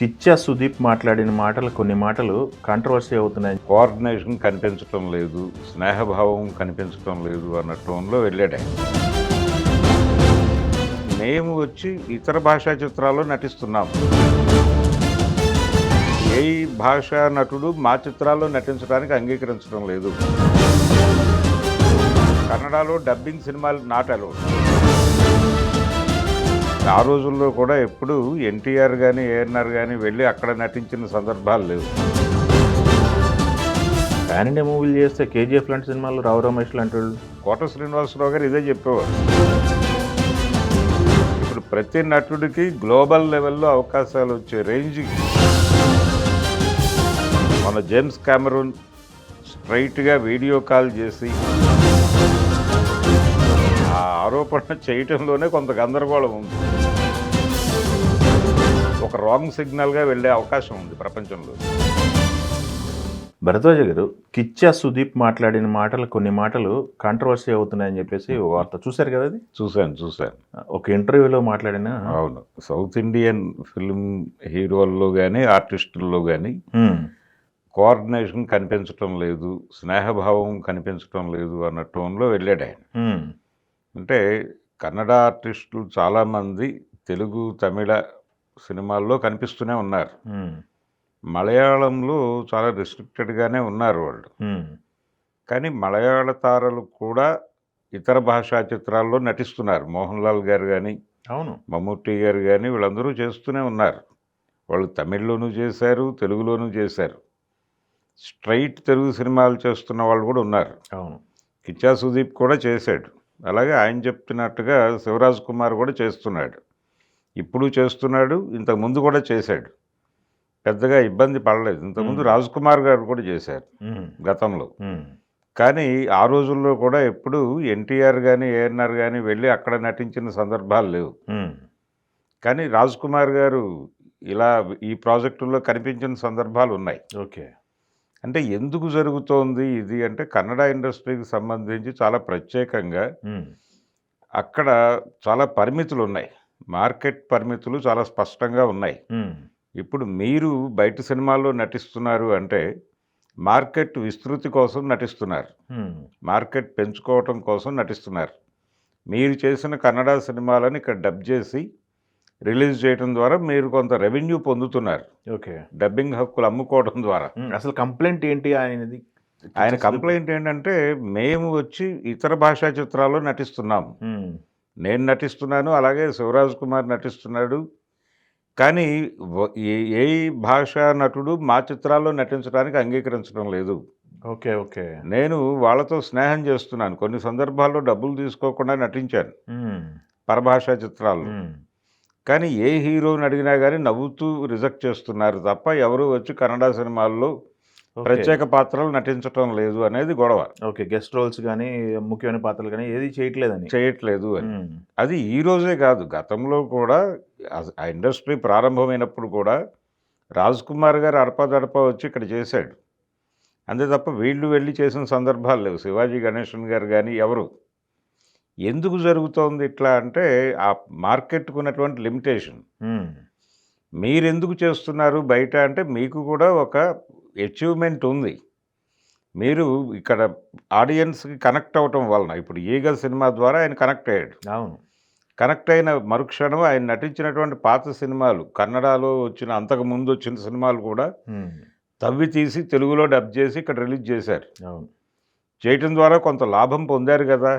కిచ్చా సుదీప్ మాట్లాడిన మాటలు కొన్ని మాటలు కాంట్రవర్సీ అవుతున్నాయి. కోఆర్డినేషన్ కనిపించటం లేదు, స్నేహభావం కనిపించటం లేదు అన్న టోన్లో వెళ్ళాడు ఆయన. మేము వచ్చి ఇతర భాషా చిత్రాల్లో నటిస్తున్నాం. ఏ భాషా నటుడు మా చిత్రాల్లో నటించడానికి అంగీకరించడం లేదు. కన్నడలో డబ్బింగ్ సినిమాలు నాట్ అలౌడ్. ఆ రోజుల్లో కూడా ఎప్పుడు ఎన్టీఆర్ కానీ ఏఎన్ఆర్ కానీ వెళ్ళి అక్కడ నటించిన సందర్భాలు లేవు. పాన్ ఇండియా మూవీలు చేస్తే కేజీఎఫ్ లాంటి సినిమాలు రావు రమేష్ లాంటి వాళ్ళు, కోట శ్రీనివాసరావు గారు ఇదే చెప్పేవారు. ఇప్పుడు ప్రతి నటుడికి గ్లోబల్ లెవెల్లో అవకాశాలు వచ్చే రేంజ్కి మన జేమ్స్ కెమెరూన్ స్ట్రైట్గా వీడియో కాల్ చేసి ఆ ఆరోపణ చేయటంలోనే కొంత గందరగోళం ఉంది. ఒక రాంగ్ సిగ్నల్గా వెళ్ళే అవకాశం ఉంది ప్రపంచంలో. భరద్వాజ గారు, కిచ్చా సుదీప్ మాట్లాడిన మాటలు కొన్ని మాటలు కాంట్రవర్సీ అవుతున్నాయని చెప్పేసి వార్త చూశారు కదా? అది చూశాను. ఒక ఇంటర్వ్యూలో మాట్లాడిన. అవును, సౌత్ ఇండియన్ ఫిల్మ్ హీరోల్లో కానీ ఆర్టిస్టుల్లో కానీ కోఆర్డినేషన్ కనిపించటం లేదు, స్నేహభావం కనిపించటం లేదు అన్న టోన్లో వెళ్ళాడు ఆయన. అంటే కన్నడ ఆర్టిస్టులు చాలామంది తెలుగు తమిళ సినిమాల్లో కనిపిస్తూనే ఉన్నారు. మలయాళంలో చాలా రిస్ట్రిక్టెడ్గానే ఉన్నారు వాళ్ళు. కానీ మలయాళ తారలు కూడా ఇతర భాషా చిత్రాల్లో నటిస్తున్నారు. మోహన్ లాల్ గారు కానీ, అవును, మమ్ముట్టి గారు కానీ వీళ్ళందరూ చేస్తూనే ఉన్నారు. వాళ్ళు తమిళ్లోనూ చేశారు, తెలుగులోనూ చేశారు. స్ట్రైట్ తెలుగు సినిమాలు చేస్తున్న వాళ్ళు కూడా ఉన్నారు. అవును, కిచ్చా సుదీప్ కూడా చేశాడు. అలాగే ఆయన చెప్తున్నట్టుగా శివరాజ్ కుమార్ కూడా చేస్తున్నాడు. ఇప్పుడు చేస్తున్నాడు, ఇంతకుముందు కూడా చేశాడు. పెద్దగా ఇబ్బంది పడలేదు. ఇంతకుముందు రాజ్ కుమార్ గారు కూడా చేశారు గతంలో. కానీ ఆ రోజుల్లో కూడా ఎప్పుడు ఎన్టీఆర్ కానీ ఏఎన్ఆర్ కానీ వెళ్ళి అక్కడ నటించిన సందర్భాలు లేవు. కానీ రాజ్ కుమార్ గారు ఇలా ఈ ప్రాజెక్టుల్లో కనిపించిన సందర్భాలు ఉన్నాయి. ఓకే. అంటే ఎందుకు జరుగుతోంది ఇది అంటే కన్నడ ఇండస్ట్రీకి సంబంధించి చాలా ప్రత్యేకంగా అక్కడ చాలా పరిమితులు ఉన్నాయి. మార్కెట్ పరిమితులు చాలా స్పష్టంగా ఉన్నాయి. ఇప్పుడు మీరు బయట సినిమాల్లో నటిస్తున్నారు అంటే మార్కెట్ విస్తృతి కోసం నటిస్తున్నారు, మార్కెట్ పెంచుకోవటం కోసం నటిస్తున్నారు. మీరు చేసిన కన్నడ సినిమాలను ఇక్కడ డబ్ చేసి రిలీజ్ చేయడం ద్వారా మీరు కొంత రెవెన్యూ పొందుతున్నారు. ఓకే. డబ్బింగ్ హక్కులు అమ్ముకోవడం ద్వారా. అసలు కంప్లైంట్ ఏంటి ఆయనది? ఆయన కంప్లైంట్ ఏంటంటే మేము వచ్చి ఇతర భాషా చిత్రాల్లో నటిస్తున్నాం. నేను నటిస్తున్నాను, అలాగే శివరాజ్ కుమార్ నటిస్తున్నాడు. కానీ ఏ భాషా నటుడు మా చిత్రాల్లో నటించడానికి అంగీకరించడం లేదు. ఓకే. ఓకే. నేను వాళ్ళతో స్నేహం చేస్తున్నాను. కొన్ని సందర్భాల్లో డబ్బులు తీసుకోకుండా నటించాను పరభాషా చిత్రాల్లో. కానీ ఏ హీరోని అడిగినా కానీ నవ్వుతూ రిజెక్ట్ చేస్తున్నారు తప్ప ఎవరు వచ్చి కన్నడ సినిమాల్లో ప్రత్యేక పాత్రలు నటించటం లేదు అనేది గొడవ. ఓకే. గెస్ట్ రోల్స్ కానీ ముఖ్యమైన పాత్రలు కానీ ఏది చేయట్లేదు అని. అది ఈ రోజే కాదు, గతంలో కూడా ఆ ఇండస్ట్రీ ప్రారంభమైనప్పుడు కూడా రాజ్ కుమార్ గారు అడపాదడపా వచ్చి ఇక్కడ చేశాడు. అంతే తప్ప వీళ్ళు వెళ్ళి చేసిన సందర్భాలు లేవు. శివాజీ గణేశన్ గారు కానీ ఎవరు. ఎందుకు జరుగుతోంది ఇట్లా అంటే ఆ మార్కెట్కు ఉన్నటువంటి లిమిటేషన్. మీరెందుకు చేస్తున్నారు బయట అంటే మీకు కూడా ఒక అచీవ్మెంట్ ఉంది. మీరు ఇక్కడ ఆడియన్స్కి కనెక్ట్ అవ్వటం వలన ఇప్పుడు ఈగ సినిమా ద్వారా ఆయన కనెక్ట్ అయ్యాడు. అవును. కనెక్ట్ అయిన మరుక్షణం ఆయన నటించినటువంటి పాత సినిమాలు కన్నడలో వచ్చిన అంతకుముందు వచ్చిన సినిమాలు కూడా తవ్వి తీసి తెలుగులో డబ్ చేసి ఇక్కడ రిలీజ్ చేశారు. అవును. చేయటం ద్వారా కొంత లాభం పొందారు కదా.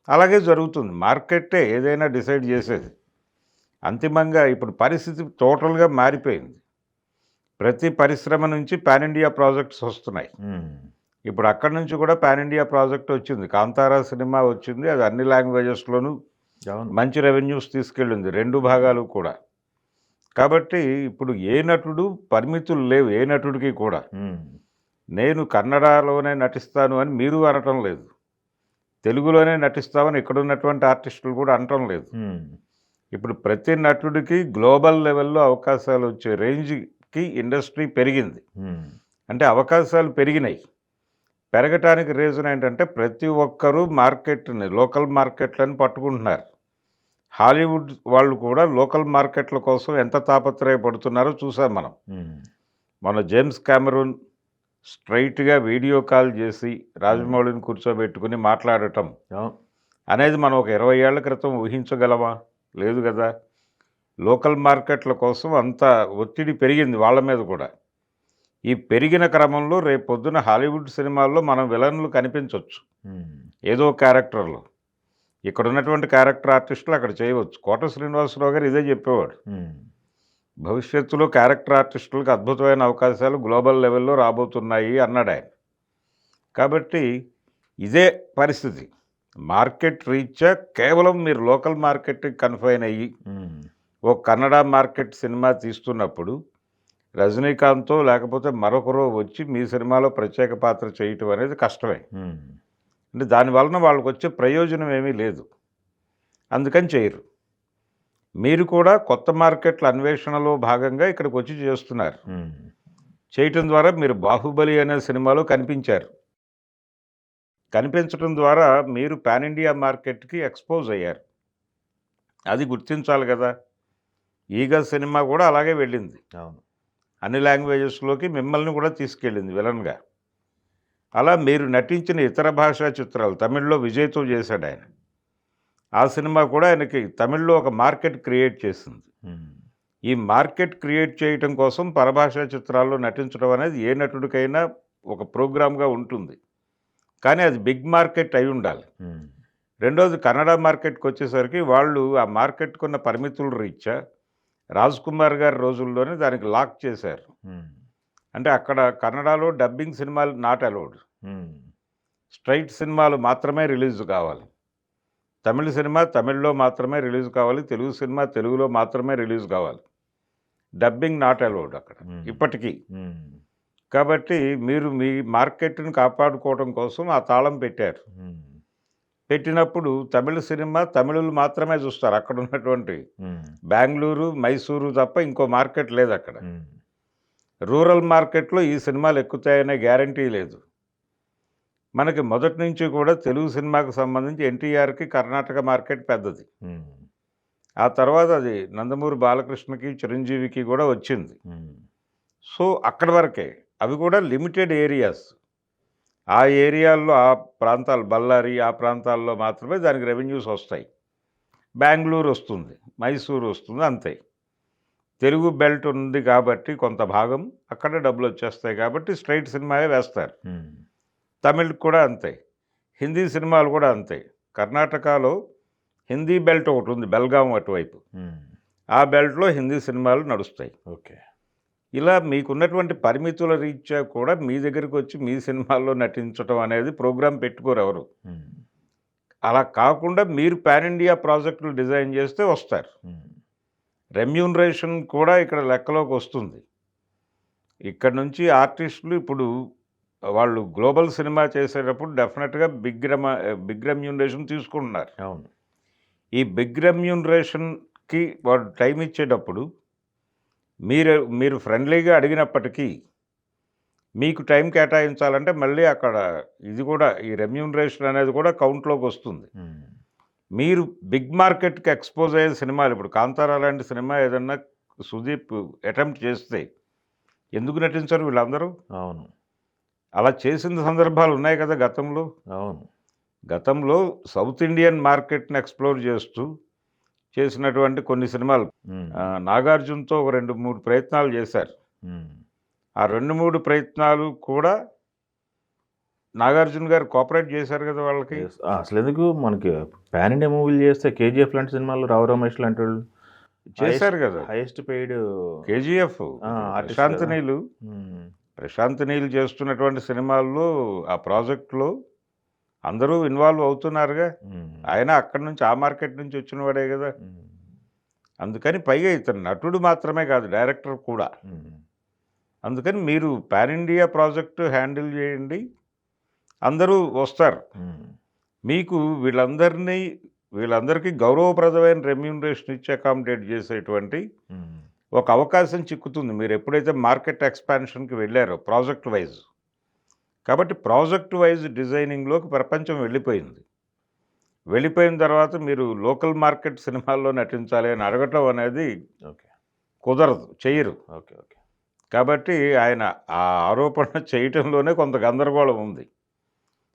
అలాగే జరుగుతుంది. మార్కెట్టే ఏదైనా డిసైడ్ చేసేది. అంతిమంగా ఇప్పుడు పరిస్థితి టోటల్గా మారిపోయింది. ప్రతి పరిశ్రమ నుంచి పాన్ ఇండియా ప్రాజెక్ట్స్ వస్తున్నాయి. ఇప్పుడు అక్కడి నుంచి కూడా పాన్ ఇండియా ప్రాజెక్ట్ వచ్చింది. కాంతారా సినిమా వచ్చింది. అది అన్ని లాంగ్వేజెస్లోనూ మంచి రెవెన్యూస్ తీసుకెళ్ళింది, 2 భాగాలు కూడా. కాబట్టి ఇప్పుడు ఏ నటుడు పరిమితులు లేవు, ఏ నటుడికి కూడా. నేను కన్నడలోనే నటిస్తాను అని మీరు అనటం లేదు, తెలుగులోనే నటిస్తామని ఇక్కడున్నటువంటి ఆర్టిస్టులు కూడా అనటం లేదు. ఇప్పుడు ప్రతి నటుడికి గ్లోబల్ లెవెల్లో అవకాశాలు వచ్చే రేంజ్కి ఇండస్ట్రీ పెరిగింది. అంటే అవకాశాలు పెరిగినాయి. పెరగటానికి రీజన్ ఏంటంటే ప్రతి ఒక్కరూ మార్కెట్ని, లోకల్ మార్కెట్లను పట్టుకుంటున్నారు. హాలీవుడ్ వాళ్ళు కూడా లోకల్ మార్కెట్ల కోసం ఎంత తాపత్రయపడుతున్నారో చూసాం మనం. ఉమ్, మన జేమ్స్ కెమెరూన్ స్ట్రైట్‌గా వీడియో కాల్ చేసి రాజమౌళిని కూర్చోబెట్టుకొని మాట్లాడటం అవును. అనేది మనం ఒక 20 ఏళ్ల క్రితం ఊహించగలమా? లేదు కదా! లోకల్ మార్కెట్ల కోసం అంత ఒత్తిడి పెరిగింది వాళ్ళ మీద కూడా. ఈ పెరిగిన క్రమంలో రేపొద్దున హాలీవుడ్ సినిమాల్లో మనం విలన్లు కనిపించొచ్చు. ఉమ్, ఏదో క్యారెక్టర్‌లో. ఇక్కడున్నటువంటి క్యారెక్టర్ ఆర్టిస్టులు అక్కడ చేయవచ్చు. కోట శ్రీనివాసరావు గారు ఇదే చెప్పేవాడు. ఉమ్, భవిష్యత్తులో క్యారెక్టర్ ఆర్టిస్టులకు అద్భుతమైన అవకాశాలు గ్లోబల్ లెవెల్‌లో రాబోతున్నాయి అన్నాడాయన. కాబట్టి ఇదే పరిస్థితి. మార్కెట్ రీత్యా కేవలం మీరు లోకల్ మార్కెట్‌కి కన్ఫైన్ అయ్యి, ఉమ్, ఓ కన్నడ మార్కెట్ సినిమా తీస్తున్నప్పుడు రజనీకాంతో లేకపోతే మరొకరో వచ్చి మీ సినిమాలో ప్రత్యేక పాత్ర చేయటం అనేది కష్టమే. ఉమ్, అంటే దాని వలన వాళ్ళకొచ్చే ప్రయోజనం ఏమీ లేదు. అందుకని చేయరు. మీరు కూడా కొత్త మార్కెట్ల అన్వేషణలో భాగంగా ఇక్కడికొచ్చి చేస్తున్నారు. ఉమ్, చేయటం ద్వారా మీరు 'బాహుబలి' అనే సినిమాలో కనిపించారు. కనిపించటం ద్వారా మీరు పాన్ ఇండియా మార్కెట్‌కి ఎక్స్‌పోజ్ అయ్యారు. అది గుర్తించాలి గదా! 'ఈగ' సినిమా కూడా అలాగే వెళ్ళింది. అవును. అన్ని లాంగ్వేజెస్‌లోకి మిమ్మల్ని కూడా తీసుకెళ్ళింది విలన్‌గా. అలా మీరు నటించిన ఇతర భాషా చిత్రాలు తమిళ్‌లో విజయ్‌తో చేశాడాయన. ఆ సినిమా కూడా ఆయనకి తమిళ్‌లో ఒక మార్కెట్ క్రియేట్ చేసింది. ఉమ్, ఈ మార్కెట్ క్రియేట్ చేయటం కోసం పరభాషా చిత్రాల్లో నటించడం అనేది ఏ నటుడికైనా ఒక ప్రోగ్రామ్‌గా ఉంటుంది. కానీ అది బిగ్ మార్కెట్ అయి ఉండాలి. ఉమ్, రెండోది కన్నడ మార్కెట్‌కొచ్చేసరికి వాళ్ళు ఆ మార్కెట్‌కున్న పరిమితుల రీత్యా 'రాజ్ కుమార్' గారి రోజుల్లోనే దానికి లాక్ చేశారు. ఉమ్, అంటే అక్కడ కన్నడలో డబ్బింగ్ సినిమాలు నాట్ అలౌడ్. ఉమ్, స్ట్రైట్ సినిమాలు మాత్రమే రిలీజ్ కావాలి. తమిళ సినిమా తమిళ్లో మాత్రమే రిలీజ్ కావాలి. తెలుగు సినిమా తెలుగులో మాత్రమే రిలీజ్ కావాలి. డబ్బింగ్ నాట్ అలౌడ్ అక్కడ ఉమ్, ఇప్పటికీ. ఉమ్, కాబట్టి మీరు మీ మార్కెట్‌ని కాపాడుకోవడం కోసం ఆ తాళం పెట్టారు. ఉమ్, పెట్టినప్పుడు తమిళ సినిమా తమిళులు మాత్రమే చూస్తారు. అక్కడ ఉన్నటువంటి ఉమ్, బెంగుళూరు, మైసూరు తప్ప ఇంకో మార్కెట్ లేదక్కడ. ఉమ్, రూరల్ మార్కెట్‌లో ఈ సినిమాలు ఎక్కుతాయనే గ్యారంటీ లేదు. మనకి మొదటి నుంచి కూడా తెలుగు సినిమాకు సంబంధించి ఎన్టీఆర్‌కి కర్ణాటక మార్కెట్ పెద్దది. ఉమ్, ఆ తర్వాత అది నందమూరి బాలకృష్ణకి, చిరంజీవికి కూడా వచ్చింది. ఉమ్, సో, అక్కడి వరకే. అవి కూడా లిమిటెడ్ ఏరియాస్. ఆ ఏరియాల్లో ఆ ప్రాంతాలు బళ్ళారి ఆ ప్రాంతాల్లో మాత్రమే దానికి రెవెన్యూస్ వస్తాయి. బెంగుళూరు వస్తుంది, మైసూరు వస్తుంది అంతే. తెలుగు బెల్ట్ ఉంది కాబట్టి కొంత భాగం అక్కడ డబ్బులొచ్చేస్తాయి కాబట్టి స్ట్రెయిట్ సినిమాయే వేస్తారు. ఉమ్, తమిళ్‌కి కూడా అంతే. హిందీ సినిమాలు కూడా అంతే. కర్ణాటకలో హిందీ బెల్ట్ ఒకటుంది బెల్గాం అటువైపు. ఉమ్, ఆ బెల్ట్‌లో హిందీ సినిమాలు నడుస్తాయి. ఓకే. ఇలా మీకున్నటువంటి పరిమితుల రీత్యా కూడా మీ దగ్గరికొచ్చి మీ సినిమాల్లో నటించటం అనేది ప్రోగ్రామ్ పెట్టుకోరెవరు. ఉమ్, అలా కాకుండా మీరు పాన్ ఇండియా ప్రాజెక్టులు డిజైన్ చేస్తే వస్తారు. ఉమ్, రెమ్యూనరేషన్ కూడా ఇక్కడ లెక్కలోకి వస్తుంది. ఇక్కడ నుంచి ఆర్టిస్టులు ఇప్పుడు వాళ్ళు గ్లోబల్ సినిమా చేసేటప్పుడు డెఫినెట్‌గా బిగ్ రెమ్యూనరేషన్ తీసుకుంటున్నారు. అవును. ఈ బిగ్ రెమ్యూనరేషన్‌కి వాళ్ళు టైం ఇచ్చేటప్పుడు మీరు ఫ్రెండ్లీగా అడిగినప్పటికీ మీకు టైం కేటాయించాలంటే మళ్ళీ అక్కడ ఇది కూడా ఈ రెమ్యూనరేషన్ అనేది కూడా కౌంట్‌లోకి వస్తుంది. ఉమ్, మీరు బిగ్ మార్కెట్‌కి ఎక్స్‌పోజ్ అయ్యే సినిమాలు ఇప్పుడు 'కాంతార' లాంటి సినిమా ఏదన్నా సుదీప్ అటెంప్ట్ చేస్తే ఎందుకు నటించరు వీళ్ళందరూ? అవును. అలా చేసిన సందర్భాలు ఉన్నాయి కదా గతంలో. అవును. గతంలో సౌత్ ఇండియన్ మార్కెట్‌ని ఎక్స్‌ప్లోర్ చేస్తూ చేసినటువంటి కొన్ని సినిమాలు ఉమ్, నాగార్జునతో ఒక 2, 3 ప్రయత్నాలు చేశారు. ఉమ్, ఆ 2, 3 ప్రయత్నాలు కూడా నాగార్జున గారు కోఆపరేట్ చేశారు కదా వాళ్ళకి. yes. అసలెందుకు మనకి పాన్ ఇండియా మూవీలు చేస్తే 'కేజీఎఫ్' లాంటి సినిమాలు రావు రమేష్ లాంటి వాళ్ళు చేశారు కదా. Highest paid 'KGF' artist Prashanth కదా. నీలు ఉమ్, ప్రశాంత్ నీల్ చేస్తున్నటువంటి సినిమాల్లో ఆ ప్రాజెక్ట్‌లో అందరూ ఇన్వాల్వ్ అవుతున్నారుగా. ఉమ్, ఆయన అక్కడి నుంచి ఆ మార్కెట్ నుంచి వచ్చినవాడే కదా. ఉమ్, అందుకని పైగా ఇతను నటుడు మాత్రమే కాదు డైరెక్టర్ కూడా. ఉమ్, అందుకని మీరు పాన్ ఇండియా ప్రాజెక్టు హ్యాండిల్ చేయండి. అందరూ వస్తారు. ఉమ్, మీకు వీళ్ళందరికీ గౌరవప్రదమైన రెమ్యూనరేషన్ ఇచ్చి అకామిడేట్ చేసేటువంటి ఉమ్, ఒక అవకాశం చిక్కుతుంది మీరు ఎప్పుడైతే మార్కెట్ ఎక్స్పాన్షన్‌కి వెళ్ళారో ప్రాజెక్ట్ వైజ్. కాబట్టి ప్రాజెక్ట్ వైజ్ డిజైనింగ్‌లోకి ప్రపంచం వెళ్ళిపోయింది. వెళ్ళిపోయిన తర్వాత మీరు లోకల్ మార్కెట్ సినిమాల్లో నటించాలి అని అడగటం అనేది ఓకే. కుదరదు, చెయ్యరు. ఓకే. ఓకే. కాబట్టి ఆయన ఆ ఆరోపణ చేయటంలోనే కొంత గందరగోళం ఉంది.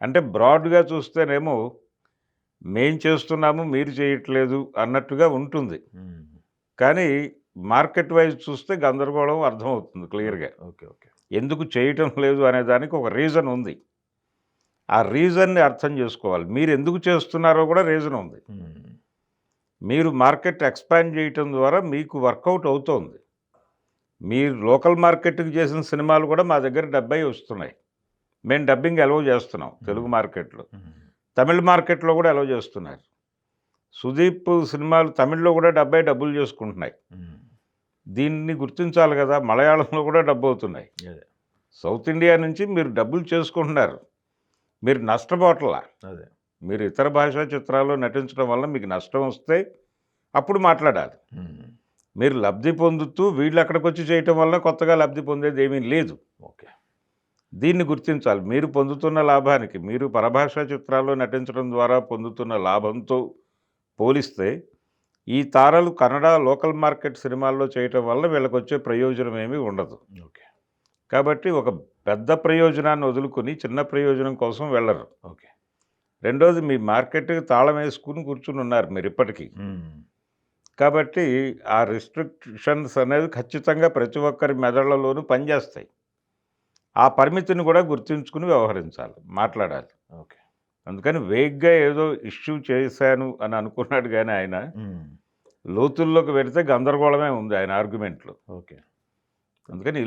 అంటే బ్రాడ్‌గా చూస్తేనేమో మేం చేస్తున్నాము, మీరు చేయట్లేదు అన్నట్టుగా ఉంటుంది. హ్మ్. కానీ మార్కెట్ వైజ్ చూస్తే గందరగోళం అర్థమవుతుంది క్లియర్‌గా. ఓకే. ఓకే. ఎందుకు చేయటం లేదు అనే దానికి ఒక రీజన్ ఉంది. ఆ రీజన్‌ని అర్థం చేసుకోవాలి. మీరెందుకు చేస్తున్నారో కూడా రీజన్ ఉంది. హ్మ్. మీరు మార్కెట్ ఎక్స్‌పాండ్ చేయటం ద్వారా మీకు వర్కౌట్ అవుతోంది. మీరు లోకల్ మార్కెట్‌కి చేసిన సినిమాలు కూడా మా దగ్గర 70 వస్తున్నాయి. మేము డబ్బింగ్ అలౌ చేస్తున్నాం తెలుగు మార్కెట్‌లో. హ్మ్. తమిళ్ మార్కెట్‌లో కూడా అలౌ చేస్తున్నారు. సుదీప్ సినిమాలు తమిళ్‌లో కూడా 70 డబ్బులు చేసుకుంటున్నాయి. హ్మ్. దీన్ని గుర్తించాలి కదా! మలయాళంలో కూడా డబ్బవుతున్నాయి. అదే. సౌత్ ఇండియా నుంచి మీరు డబ్బులు చేసుకుంటున్నారు. మీరు నష్టపోవట్లా. అదే. మీరు ఇతర భాషా చిత్రాల్లో నటించడం వల్ల మీకు నష్టం వస్తే అప్పుడు మాట్లాడాలి. హ్మ్. మీరు లబ్ధి పొందుతూ వీళ్ళు అక్కడికొచ్చి చేయటం వల్ల కొత్తగా లబ్ధి పొందేది ఏమీ లేదు. ఓకే. దీన్ని గుర్తించాలి. మీరు పొందుతున్న లాభానికి, మీరు పరభాషా చిత్రాల్లో నటించడం ద్వారా పొందుతున్న లాభంతో పోలిస్తే, ఈ తారలు కన్నడ లోకల్ మార్కెట్ సినిమాల్లో చేయటం వల్ల వీళ్ళకొచ్చే ప్రయోజనం ఏమీ ఉండదు. ఓకే. కాబట్టి ఒక పెద్ద ప్రయోజనాన్ని వదులుకొని చిన్న ప్రయోజనం కోసం వెళ్ళరు. ఓకే. రెండోది మీ మార్కెట్‌కి తాళం వేసుకొని కూర్చునున్నారు మీరిప్పటికీ. హ్మ్. కాబట్టి ఆ రిస్ట్రిక్షన్స్ అనేది ఖచ్చితంగా ప్రతి ఒక్కరి మెదళ్లలోనూ పనిచేస్తాయి. ఆ పరిమితిని కూడా గుర్తుంచుకుని వ్యవహరించాలి, మాట్లాడాలి. ఓకే. అందుకని వేగ్గా ఏదో ఇష్యూ చేశాను అని అనుకున్నాడు గానీ ఆయన, హ్మ్. లోతుల్లోకి వెడితే గందరగోళమే ఉంది ఆయన ఆర్గ్యుమెంట్‌లో. ఓకే. అందుకని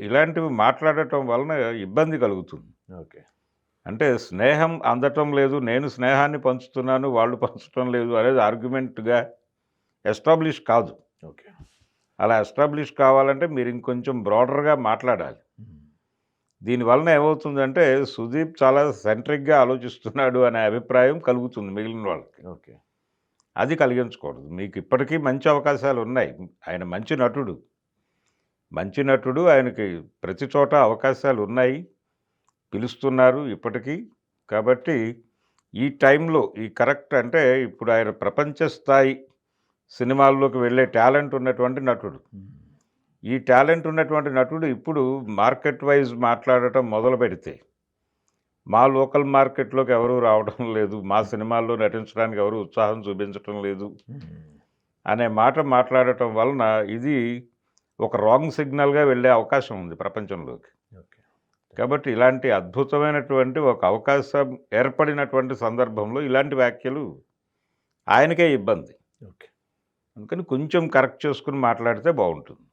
ఇలాంటివి మాట్లాడటం వలన ఇబ్బంది కలుగుతుంది. ఓకే. అంటే స్నేహం అందటం లేదు, నేను స్నేహాన్ని పంచుతున్నాను, వాళ్ళు పంచటం లేదు అనేది ఆర్గ్యుమెంట్‌గా ఎస్టాబ్లిష్ కాదు. ఓకే. అలా ఎస్టాబ్లిష్ కావాలంటే మీరు ఇంకొంచెం బ్రాడర్‌గా మాట్లాడాలి. హ్మ్. దీనివలన ఏమవుతుందంటే సుదీప్ చాలా సెంట్రిక్‌గా ఆలోచిస్తున్నాడు అనే అభిప్రాయం కలుగుతుంది మిగిలిన వాళ్ళకి. ఓకే. అది కలిగించకూడదు. మీకు ఇప్పటికీ మంచి అవకాశాలున్నాయి. ఆయన మంచి నటుడు. మంచి నటుడు. ఆయనకి ప్రతి చోట అవకాశాలున్నాయి. పిలుస్తున్నారు ఇప్పటికీ. కాబట్టి ఈ టైంలో ఈ కరెక్ట్ అంటే ఇప్పుడు ఆయన ప్రపంచ స్థాయి సినిమాల్లోకి వెళ్ళే టాలెంట్ ఉన్నటువంటి నటుడు. హ్మ్. ఈ టాలెంట్ ఉన్నటువంటి నటుడు ఇప్పుడు మార్కెట్ వైజ్ మాట్లాడటం మొదలుపెడితే, మా లోకల్ మార్కెట్‌లోకి ఎవరు రావడం లేదు, మా సినిమాల్లో నటించడానికి ఎవరు ఉత్సాహం చూపించటం లేదు హ్మ్. అనే మాట మాట్లాడటం వలన ఇది ఒక రాంగ్ సిగ్నల్‌గా వెళ్ళే అవకాశం ఉంది ప్రపంచంలోకి. ఓకే. కాబట్టి ఇలాంటి అద్భుతమైనటువంటి ఒక అవకాశం ఏర్పడినటువంటి సందర్భంలో ఇలాంటి వ్యాఖ్యలు ఆయనకే ఇబ్బంది. ఓకే. అందుకని కొంచెం కరెక్ట్ చేసుకొని మాట్లాడితే బావుంటుంది.